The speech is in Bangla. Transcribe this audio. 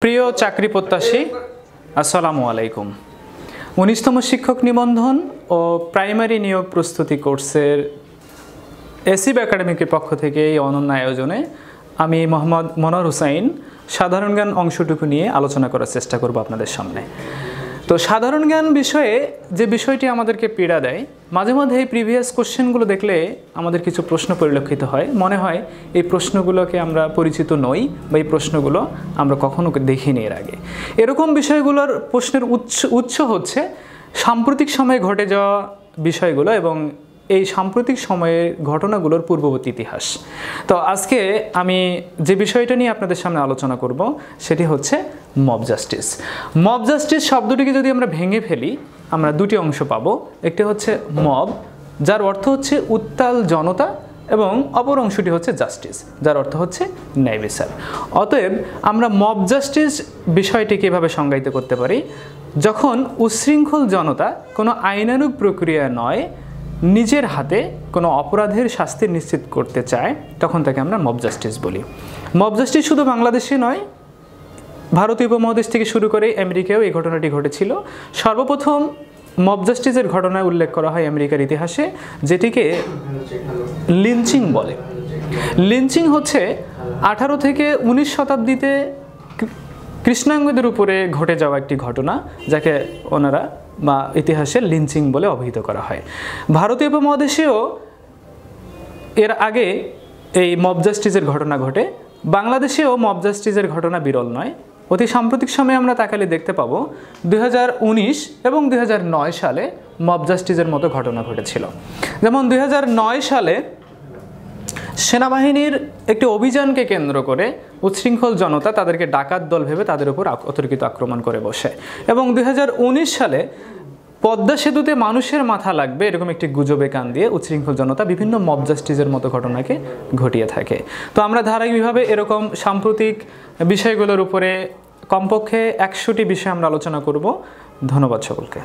প্রিয় চাকরি প্রত্যাশী আসসালামু আলাইকুম। ১৯তম শিক্ষক নিবন্ধন ও প্রাইমারি নিয়োগ প্রস্তুতি কোর্সের এসিব একাডেমিকের পক্ষ থেকে এই অনন্য আয়োজনে আমি মোহাম্মদ মনোয়ার হোসাইন সাধারণ জ্ঞান অংশটুকু নিয়ে আলোচনা করার চেষ্টা করব আপনাদের সামনে। তো সাধারণ জ্ঞান বিষয়ে যে বিষয়টি আমাদেরকে পীড়া দেয়, মাঝে মাঝে এই প্রিভিয়াস কোশ্চেনগুলো দেখলে আমাদের কিছু প্রশ্ন পরিলক্ষিত হয়, মনে হয় এই প্রশ্নগুলোকে আমরা পরিচিত নই বা এই প্রশ্নগুলো আমরা কখনো দেখিনি এর আগে। এরকম বিষয়গুলোর প্রশ্নের উৎস হচ্ছে সাম্প্রতিক সময়ে ঘটে যাওয়া বিষয়গুলো এবং এই সাম্প্রতিক সময়ের ঘটনাগুলোর পূর্ববর্তী ইতিহাস। তো আজকে আমি যে বিষয়টা নিয়ে আপনাদের সামনে আলোচনা করব সেটি হচ্ছে মব জাস্টিস। মব জাস্টিস শব্দটিকে যদি আমরা ভেঙে ফেলি, আমরা দুটি অংশ পাবো। একটি হচ্ছে মব, যার অর্থ হচ্ছে উত্তাল জনতা, এবং অপর অংশটি হচ্ছে জাস্টিস, যার অর্থ হচ্ছে ন্যায় বিচার। অতএব আমরা মব জাস্টিস বিষয়টিকে এভাবে সংজ্ঞায়িত করতে পারি, যখন উচ্ছৃঙ্খল জনতা কোনো আইনানুগ প্রক্রিয়া নয়, নিজের হাতে কোনো অপরাধের শাস্তি নিশ্চিত করতে চায়, তখন তাকে আমরা মব জাস্টিস বলি। মব জাস্টিস শুধু বাংলাদেশে নয়, ভারতীয় উপমহাদেশ থেকে শুরু করে আমেরিকায়ও এই ঘটনাটি ঘটেছিল। সর্বপ্রথম মব জাস্টিসের ঘটনায় উল্লেখ করা হয় আমেরিকার ইতিহাসে, যেটিকে লিঞ্চিং বলে। লিঞ্চিং হচ্ছে 18 থেকে 19 শতাব্দীতে কৃষ্ণাঙ্গদের উপরে ঘটে যাওয়া একটি ঘটনা, যাকে ওনারা বা ইতিহাসে লিঞ্চিং বলে অভিহিত করা হয়। ভারতীয় উপমহাদেশেও এর আগে এই মব জাস্টিসের ঘটনা ঘটে। বাংলাদেশেও মব জাস্টিসের ঘটনা বিরল নয়। অতি সাম্প্রতিক সময়ে আমরা তাকালে দেখতে পাবো 2019 এবং 2009 সালে মব জাস্টিসের মতো ঘটনা ঘটেছিল। যেমন 2009 সালে সেনাবাহিনীর একটি অভিযানকে কেন্দ্র করে উচ্ছৃঙ্খল জনতা তাদেরকে ডাকাত দল ভেবে তাদের উপর অতর্কিত আক্রমণ করে বসে, এবং 2019 সালে পদ্মা সেতুতে মানুষের মাথা লাগবে এরকম একটি গুজবে কান দিয়ে উচ্ছৃঙ্খল জনতা বিভিন্ন মব জাস্টিসের মতো ঘটনাকে ঘটিয়ে থাকে। তো আমরা ধারাবাহিকভাবে এরকম সাম্প্রতিক বিষয়গুলোর উপরে কমপক্ষে 100টি বিষয় আমরা আলোচনা করব। ধন্যবাদ সকলকে।